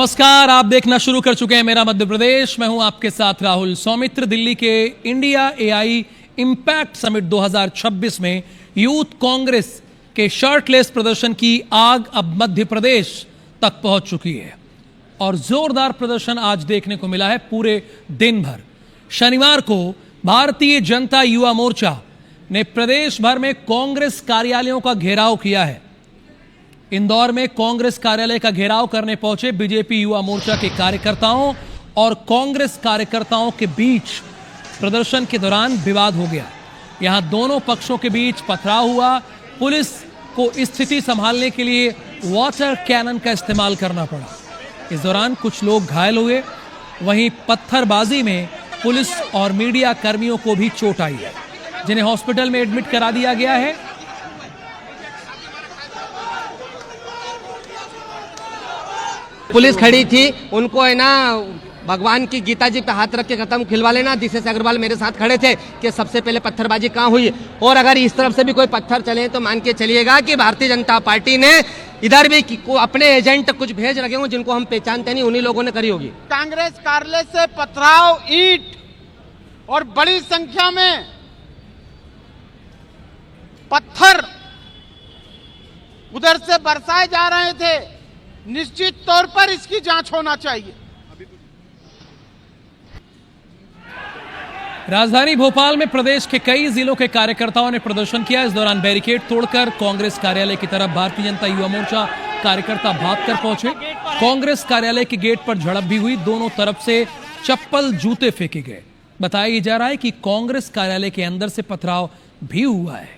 नमस्कार, आप देखना शुरू कर चुके हैं मेरा मध्य प्रदेश। मैं हूं आपके साथ राहुल सौमित्र। दिल्ली के इंडिया एआई इंपैक्ट समिट 2026 में यूथ कांग्रेस के शर्टलेस प्रदर्शन की आग अब मध्य प्रदेश तक पहुंच चुकी है और जोरदार प्रदर्शन आज देखने को मिला है पूरे दिन भर। शनिवार को भारतीय जनता युवा मोर्चा ने प्रदेश भर में कांग्रेस कार्यालयों का घेराव किया है। इंदौर में कांग्रेस कार्यालय का घेराव करने पहुंचे बीजेपी युवा मोर्चा के कार्यकर्ताओं और कांग्रेस कार्यकर्ताओं के बीच प्रदर्शन के दौरान विवाद हो गया। यहां दोनों पक्षों के बीच पथराव हुआ। पुलिस को स्थिति संभालने के लिए वाटर कैनन का इस्तेमाल करना पड़ा। इस दौरान कुछ लोग घायल हुए। वहीं पत्थरबाजी में पुलिस और मीडिया कर्मियों को भी चोट आई है, जिन्हें हॉस्पिटल में एडमिट करा दिया गया है। पुलिस खड़ी थी, उनको है ना भगवान की गीता जी पे हाथ रख के खत्म खिलवा लेना। दिशेश अग्रवाल मेरे साथ खड़े थे कि सबसे पहले पत्थरबाजी कहाँ हुई, और अगर इस तरफ से भी कोई पत्थर चले तो मान के चलिएगा कि भारतीय जनता पार्टी ने इधर भी को अपने एजेंट कुछ भेज रखे हों जिनको हम पहचानते नहीं, उन्हीं लोगों ने करी होगी। कांग्रेस कार्यालय से पथराव, ईंट और बड़ी संख्या में पत्थर उधर से बरसाए जा रहे थे। निश्चित तौर पर इसकी जांच होना चाहिए। राजधानी भोपाल में प्रदेश के कई जिलों के कार्यकर्ताओं ने प्रदर्शन किया। इस दौरान बैरिकेड तोड़कर कांग्रेस कार्यालय की तरफ भारतीय जनता युवा मोर्चा कार्यकर्ता भागकर पहुंचे। कांग्रेस कार्यालय के गेट पर झड़प भी हुई। दोनों तरफ से चप्पल जूते फेंके गए। बताया जा रहा है कि कांग्रेस कार्यालय के अंदर से पथराव भी हुआ है।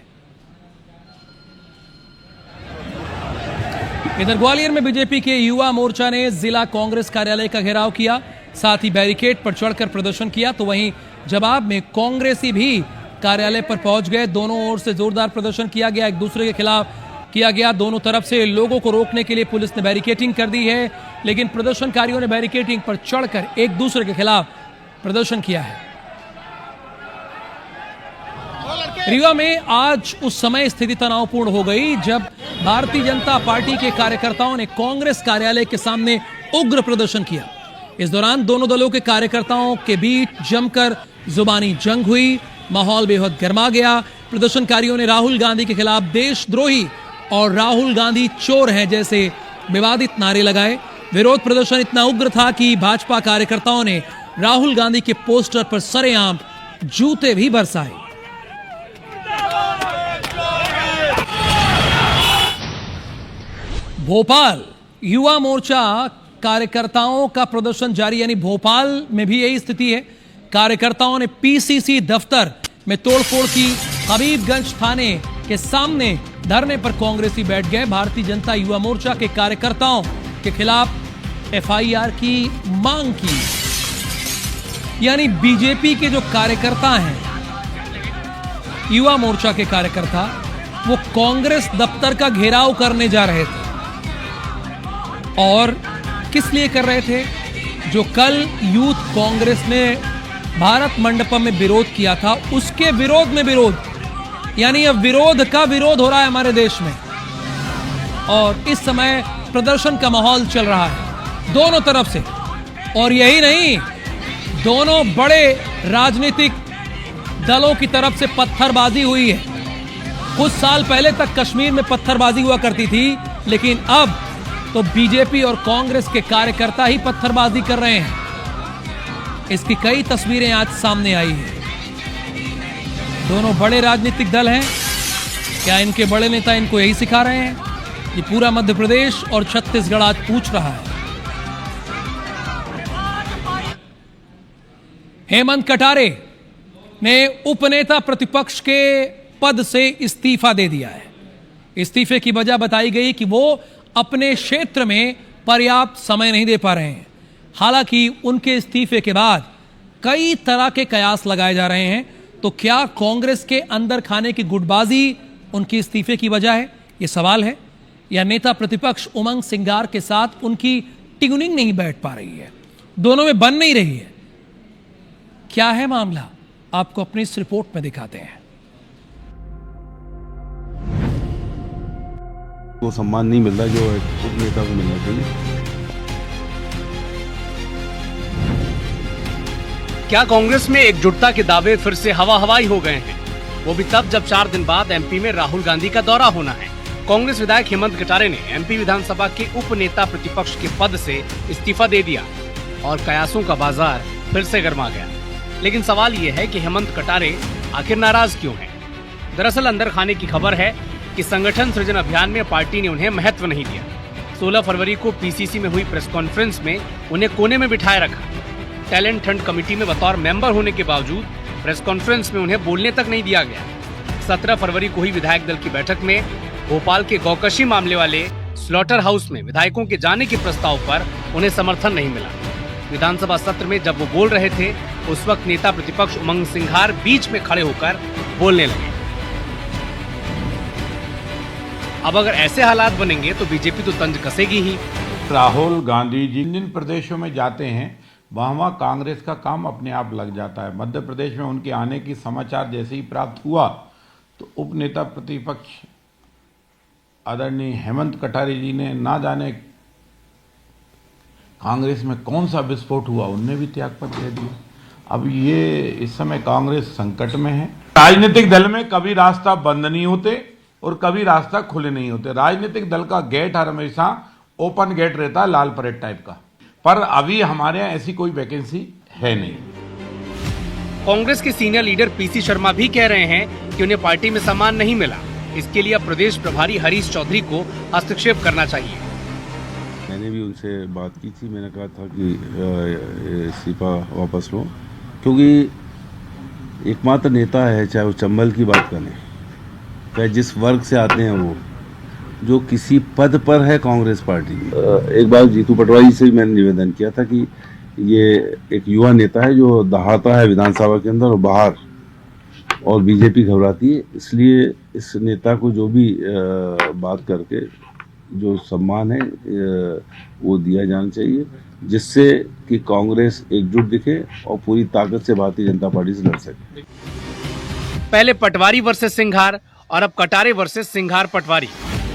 इधर ग्वालियर में बीजेपी के युवा मोर्चा ने जिला कांग्रेस कार्यालय का घेराव किया, साथ ही बैरिकेड पर चढ़कर प्रदर्शन किया। तो वहीं जवाब में कांग्रेसी भी कार्यालय पर पहुंच गए। दोनों ओर से जोरदार प्रदर्शन किया गया, एक दूसरे के खिलाफ किया गया। दोनों तरफ से लोगों को रोकने के लिए पुलिस ने बैरिकेडिंग कर दी है, लेकिन प्रदर्शनकारियों ने बैरिकेडिंग पर चढ़कर एक दूसरे के खिलाफ प्रदर्शन किया है। रीवा में आज उस समय स्थिति तनावपूर्ण हो गई जब भारतीय जनता पार्टी के कार्यकर्ताओं ने कांग्रेस कार्यालय के सामने उग्र प्रदर्शन किया। इस दौरान दोनों दलों के कार्यकर्ताओं के बीच जमकर जुबानी जंग हुई। माहौल बेहद गर्मा गया। प्रदर्शनकारियों ने राहुल गांधी के खिलाफ देशद्रोही और राहुल गांधी चोर हैं जैसे विवादित नारे लगाए। विरोध प्रदर्शन इतना उग्र था कि भाजपा कार्यकर्ताओं ने राहुल गांधी के पोस्टर पर सरेआम जूते भी बरसाए। भोपाल युवा मोर्चा कार्यकर्ताओं का प्रदर्शन जारी, यानी भोपाल में भी यही स्थिति है। कार्यकर्ताओं ने पीसीसी दफ्तर में तोड़फोड़ की। हबीबगंज थाने के सामने धरने पर कांग्रेसी बैठ गए। भारतीय जनता युवा मोर्चा के कार्यकर्ताओं के खिलाफ एफआईआर की मांग की। यानी बीजेपी के जो कार्यकर्ता हैं, युवा मोर्चा के कार्यकर्ता, वो कांग्रेस दफ्तर का घेराव करने जा रहे थे। और किस लिए कर रहे थे? जो कल यूथ कांग्रेस ने भारत मंडपम में विरोध किया था, उसके विरोध में विरोध। यानी अब विरोध का विरोध हो रहा है हमारे देश में, और इस समय प्रदर्शन का माहौल चल रहा है दोनों तरफ से। और यही नहीं, दोनों बड़े राजनीतिक दलों की तरफ से पत्थरबाजी हुई है। कुछ साल पहले तक कश्मीर में पत्थरबाजी हुआ करती थी, लेकिन अब तो बीजेपी और कांग्रेस के कार्यकर्ता ही पत्थरबाजी कर रहे हैं। इसकी कई तस्वीरें आज सामने आई हैं। दोनों बड़े राजनीतिक दल हैं। क्या इनके बड़े नेता इनको यही सिखा रहे हैं? ये पूरा मध्य प्रदेश और छत्तीसगढ़ आज पूछ रहा है। हेमंत कटारे ने उपनेता प्रतिपक्ष के पद से इस्तीफा दे दिया है। इस्तीफे की वजह बताई गई कि वो अपने क्षेत्र में पर्याप्त समय नहीं दे पा रहे हैं। हालांकि उनके इस्तीफे के बाद कई तरह के कयास लगाए जा रहे हैं। तो क्या कांग्रेस के अंदर खाने की गुटबाजी उनके इस्तीफे की वजह है? यह सवाल है। या नेता प्रतिपक्ष उमंग सिंगार के साथ उनकी ट्यूनिंग नहीं बैठ पा रही है, दोनों में बन नहीं रही है? क्या है मामला, आपको अपनी इस रिपोर्ट में दिखाते हैं। वो सम्मान नहीं मिल रहा जो एक नेता को मिलना चाहिए। क्या कांग्रेस में एकजुटता के दावे फिर से हवा हवाई हो गए हैं? वो भी तब जब 4 दिन बाद एमपी में राहुल गांधी का दौरा होना है। कांग्रेस विधायक हेमंत कटारे ने एमपी विधानसभा के उप नेता प्रतिपक्ष के पद से इस्तीफा दे दिया और कयासों का बाजार फिर से गर्मा गया। लेकिन सवाल ये है कि हेमंत कटारे आखिर नाराज क्यों हैं? दरअसल अंदर खाने की खबर है कि संगठन सृजन अभियान में पार्टी ने उन्हें महत्व नहीं दिया। 16 फरवरी को पीसीसी में हुई प्रेस कॉन्फ्रेंस में उन्हें कोने में बिठाए रखा। टैलेंट हंट कमेटी में बतौर मेंबर होने के बावजूद प्रेस कॉन्फ्रेंस में उन्हें बोलने तक नहीं दिया गया। 17 फरवरी को हुई विधायक दल की बैठक में भोपाल के गौकशी मामले वाले स्लॉटर हाउस में विधायकों के जाने के प्रस्ताव पर उन्हें समर्थन नहीं मिला। विधानसभा सत्र में जब वो बोल रहे थे, उस वक्त नेता प्रतिपक्ष उमंग सिंघार बीच में खड़े होकर बोलने लगे। अब अगर ऐसे हालात बनेंगे तो बीजेपी तो तंज कसेगी ही। राहुल गांधी जिन जिन प्रदेशों में जाते हैं वहाँ कांग्रेस का काम अपने आप लग जाता है। मध्य प्रदेश में उनके आने की समाचार जैसे ही प्राप्त हुआ तो उप नेता प्रतिपक्ष आदरणीय हेमंत कटारे जी ने ना जाने कांग्रेस में कौन सा विस्फोट हुआ, उनने भी त्यागपत्र दे दिया। अब ये इस समय कांग्रेस संकट में है। राजनीतिक दल में कभी रास्ता बंद नहीं होते और कभी रास्ता खुले नहीं होते। राजनीतिक दल का गेट हमेशा ओपन गेट रहता है, लाल परेड टाइप का। पर अभी हमारे यहाँ ऐसी कोई वैकेंसी है नहीं। कांग्रेस के सीनियर लीडर पीसी शर्मा भी कह रहे हैं कि उन्हें पार्टी में सम्मान नहीं मिला। इसके लिए अब प्रदेश प्रभारी हरीश चौधरी को हस्तक्षेप करना चाहिए। मैंने भी उनसे बात की थी। मैंने कहा था कि इस्तीफा वापस लो, क्योंकि एकमात्र नेता है, चाहे वो चंबल की बात करें, चाहे जिस वर्ग से आते हैं, वो जो किसी पद पर है कांग्रेस पार्टी में। एक बार जीतू पटवारी से भी मैंने निवेदन किया था कि ये एक युवा नेता है जो दहाड़ता है विधानसभा के अंदर और बाहर, और बीजेपी घबराती है। इसलिए इस नेता को जो भी बात करके जो सम्मान है वो दिया जाना चाहिए, जिससे कि कांग्रेस एकजुट दिखे और पूरी ताकत से भारतीय जनता पार्टी से लड़ सके। पहले पटवारी वर्सेस सिंघार और अब कटारे वर्सेस सिंघार पटवारी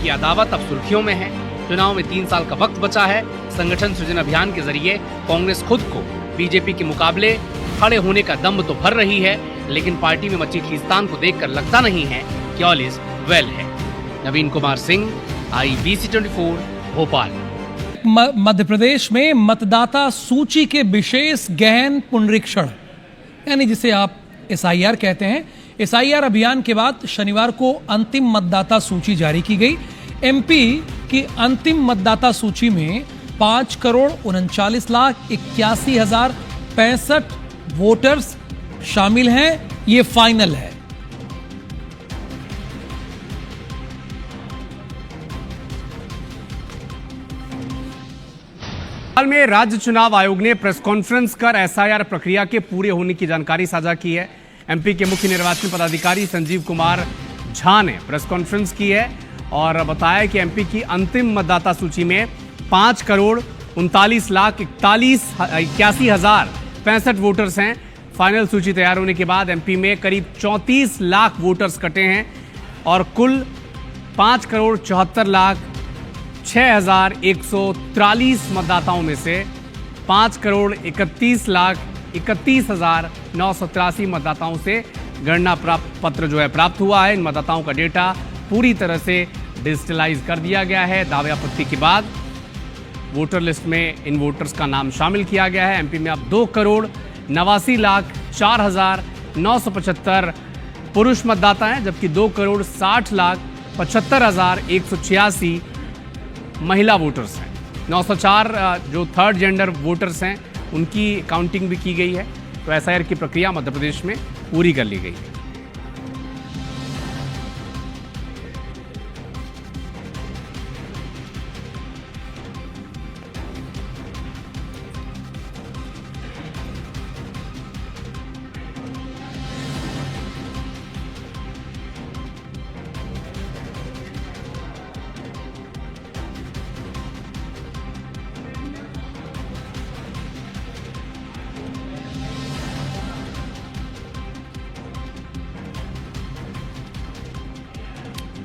की अदावत अब सुर्खियों में है। चुनाव में 3 साल का वक्त बचा है। संगठन सृजन अभियान के जरिए कांग्रेस खुद को बीजेपी के मुकाबले खड़े होने का दम तो भर रही है, लेकिन पार्टी में मची खींचतान को देखकर लगता नहीं है कि ऑल इज वेल है। नवीन कुमार सिंह, IBC 24, भोपाल। मध्य प्रदेश में मतदाता सूची के विशेष गहन पुनरीक्षण, यानी जिसे आप SIR कहते हैं, SIR अभियान के बाद शनिवार को अंतिम मतदाता सूची जारी की गई। MP की अंतिम मतदाता सूची में 5,39,81,065 वोटर्स शामिल हैं। ये फाइनल है। हाल में राज्य चुनाव आयोग ने प्रेस कॉन्फ्रेंस कर SIR प्रक्रिया के पूरे होने की जानकारी साझा की है। MP के मुख्य निर्वाचन पदाधिकारी संजीव कुमार झा ने प्रेस कॉन्फ्रेंस की है और बताया कि MP की अंतिम मतदाता सूची में 5,39,81,065 वोटर्स हैं। फाइनल सूची तैयार होने के बाद MP में करीब 34 लाख वोटर्स कटे हैं और कुल 5,74,06,143 मतदाताओं में से 5,31,31,983 मतदाताओं से गणना पत्र प्राप्त हुआ है। इन मतदाताओं का डेटा पूरी तरह से डिजिटलाइज कर दिया गया है। दावे आपत्ति के बाद वोटर लिस्ट में इन वोटर्स का नाम शामिल किया गया है। MP में अब 2,89,04,975 पुरुष मतदाता हैं, जबकि 2,60,75,186 महिला वोटर्स हैं। 904 जो थर्ड जेंडर वोटर्स हैं उनकी काउंटिंग भी की गई है। तो SIR की प्रक्रिया मध्य प्रदेश में पूरी कर ली गई है।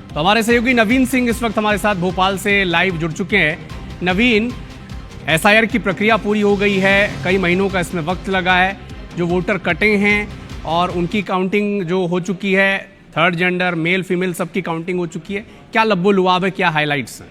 तो हमारे सहयोगी नवीन सिंह इस वक्त हमारे साथ भोपाल से लाइव जुड़ चुके हैं। नवीन, SIR की प्रक्रिया पूरी हो गई है, कई महीनों का इसमें वक्त लगा है, जो वोटर कटे हैं और उनकी काउंटिंग जो हो चुकी है, थर्ड जेंडर, मेल फीमेल सबकी काउंटिंग हो चुकी है, क्या लब्बो लुआब है, क्या हाइलाइट्स हैं?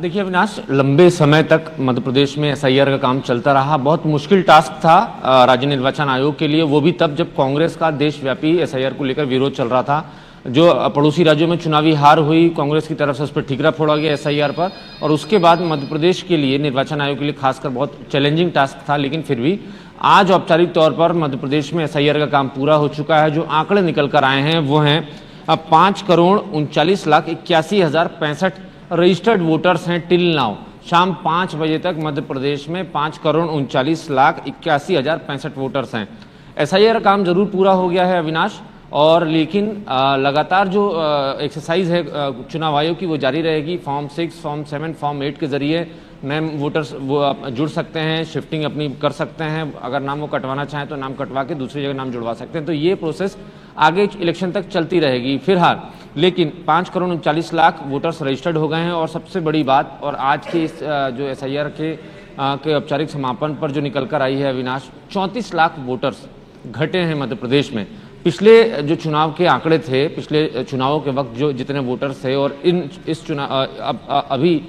देखिए अविनाश, लंबे समय तक मध्य प्रदेश में एसआईआर का काम चलता रहा। बहुत मुश्किल टास्क था राज्य निर्वाचन आयोग के लिए, वो भी तब जब कांग्रेस का देशव्यापी एसआईआर को लेकर विरोध चल रहा था। जो पड़ोसी राज्यों में चुनावी हार हुई, कांग्रेस की तरफ से उस पर ठीकरा फोड़ा गया एसआईआर पर, और उसके बाद मध्य प्रदेश के लिए, निर्वाचन आयोग के लिए खासकर बहुत चैलेंजिंग टास्क था। लेकिन फिर भी आज औपचारिक तौर पर मध्य प्रदेश में एसआईआर का काम पूरा हो चुका है। जो आंकड़े निकल कर आए हैं वो हैं 5,39,81,065 रजिस्टर्ड वोटर्स हैं टिल नाउ। शाम 5 बजे तक मध्य प्रदेश में 5,39,81,065 वोटर्स हैं। एसआईआर काम जरूर पूरा हो गया है अविनाश, और लेकिन लगातार जो एक्सरसाइज है चुनाव आयोग की वो जारी रहेगी। फॉर्म 6, फॉर्म 7, फॉर्म 8 के जरिए नए वोटर्स वो जुड़ सकते हैं, शिफ्टिंग अपनी कर सकते हैं। अगर नाम वो कटवाना चाहें तो नाम कटवा के दूसरी जगह नाम जुड़वा सकते हैं। तो ये प्रोसेस आगे इलेक्शन तक चलती रहेगी फिलहाल। लेकिन 5,39,00,000 वोटर्स रजिस्टर्ड हो गए हैं। और सबसे बड़ी बात, और आज के इस जो एसआईआर के औपचारिक समापन पर जो निकल कर आई है अविनाश, 34 लाख वोटर्स घटे हैं मध्य प्रदेश में। पिछले जो चुनाव के आंकड़े थे, पिछले चुनावों के वक्त जो जितने वोटर्स थे और इस चुनाव अभी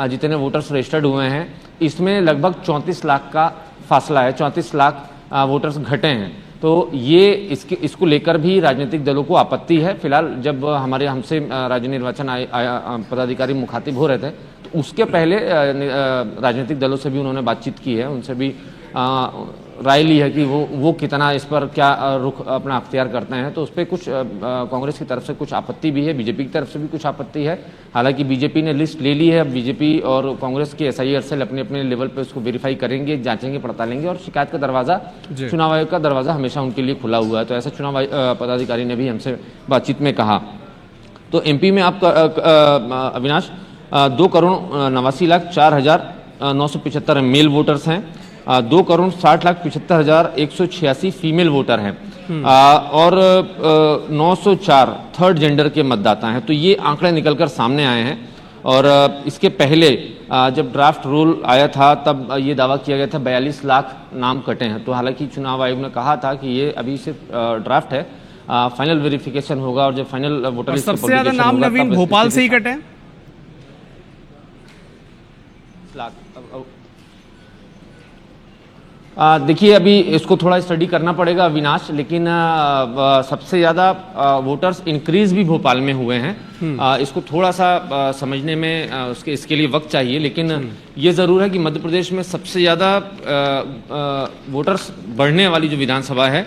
जितने वोटर्स रजिस्टर्ड हुए हैं, इसमें लगभग 34 लाख का फासला है। 34 लाख वोटर्स घटे हैं। तो ये इसको लेकर भी राजनीतिक दलों को आपत्ति है। फिलहाल जब हमसे राज्य निर्वाचन पदाधिकारी मुखातिब हो रहे थे, तो उसके पहले राजनीतिक दलों से भी उन्होंने बातचीत की है, उनसे भी राय ली है कि वो कितना इस पर क्या रुख अपना अख्तियार करते हैं। तो उस पर कुछ कांग्रेस की तरफ से कुछ आपत्ति भी है, बीजेपी की तरफ से भी कुछ आपत्ति है। हालांकि बीजेपी ने लिस्ट ले ली है। अब बीजेपी और कांग्रेस के एसआईआर सेल अपने अपने लेवल पे उसको वेरीफाई करेंगे, जांचेंगे, पड़तालेंगे, और शिकायत का दरवाजा, चुनाव आयोग का दरवाजा हमेशा उनके लिए खुला हुआ है। तो ऐसा चुनाव पदाधिकारी ने भी हमसे बातचीत में कहा। तो एमपी में आप अविनाश 2,89,04,975 मेल वोटर्स हैं, 2,60,75,186 फीमेल वोटर हैं, और 904 थर्ड जेंडर के मतदाता हैं। तो ये आंकड़े निकलकर सामने आए हैं। और इसके पहले जब ड्राफ्ट रूल आया था तब ये दावा किया गया था 42 लाख नाम कटे हैं। तो हालांकि चुनाव आयोग ने कहा था कि ये अभी सिर्फ ड्राफ्ट है, फाइनल वेरिफिकेशन होगा, और जब फाइनल वोटर लिस्ट सबसे ज्यादा नाम नवीन भोपाल से ही कटे हैं। देखिए अभी इसको थोड़ा स्टडी करना पड़ेगा अविनाश, लेकिन सबसे ज़्यादा वोटर्स इंक्रीज भी भोपाल में हुए हैं। इसको थोड़ा सा समझने में इसके लिए वक्त चाहिए। लेकिन ये ज़रूर है कि मध्य प्रदेश में सबसे ज़्यादा वोटर्स बढ़ने वाली जो विधानसभा है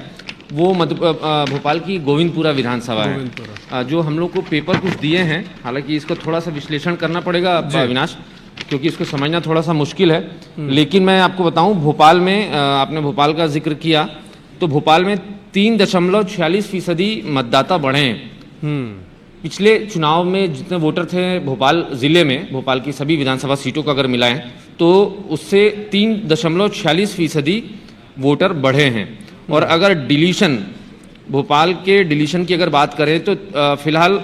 वो भोपाल की गोविंदपुरा विधानसभा है। जो हम लोग को पेपर कुछ दिए हैं, हालांकि इसको थोड़ा सा विश्लेषण करना पड़ेगा अविनाश, क्योंकि इसको समझना थोड़ा सा मुश्किल है। लेकिन मैं आपको बताऊं, भोपाल में आपने भोपाल का जिक्र किया, तो भोपाल में 3.46% मतदाता बढ़े हैं। पिछले चुनाव में जितने वोटर थे भोपाल जिले में, भोपाल की सभी विधानसभा सीटों को अगर मिलाएं, तो उससे 3.46% वोटर बढ़े हैं। और अगर डिलीशन, भोपाल के डिलीशन की अगर बात करें तो फिलहाल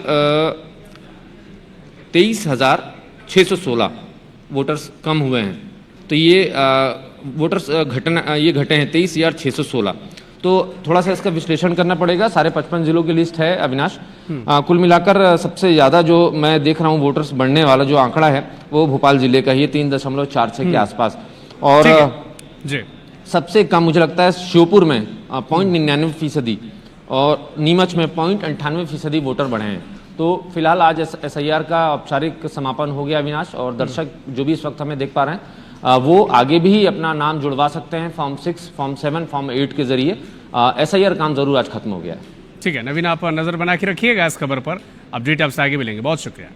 23,616 वोटर्स कम हुए हैं। तो ये वोटर्स घटे हैं 23,616। तो थोड़ा सा इसका विश्लेषण करना पड़ेगा। सारे 55 जिलों की लिस्ट है अविनाश। कुल मिलाकर सबसे ज़्यादा जो मैं देख रहा हूँ वोटर्स बढ़ने वाला जो आंकड़ा है वो भोपाल जिले का ही है, 3.46 के आसपास। और जी सबसे कम मुझे लगता है श्योपुर में 0.99%, और नीमच में 0.98% वोटर बढ़े हैं। तो फिलहाल आज एसआईआर का औपचारिक समापन हो गया अविनाश, और दर्शक जो भी इस वक्त हमें देख पा रहे हैं वो आगे भी अपना नाम जुड़वा सकते हैं फॉर्म 6, फॉर्म 7, फॉर्म 8 के जरिए। एसआईआर काम जरूर आज खत्म हो गया है। ठीक है नवीन, आप नजर बना के रखिएगा इस खबर पर। अपडेट आपसे आगे मिलेंगे। बहुत शुक्रिया।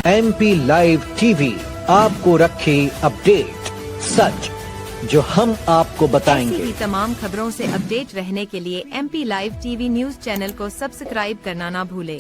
MP लाइव टीवी आपको रखे अपडेट। सच, जो हम आपको ऐसी बताएंगे। ही तमाम खबरों से अपडेट रहने के लिए MP live TV news channel को सब्सक्राइब करना ना भूले।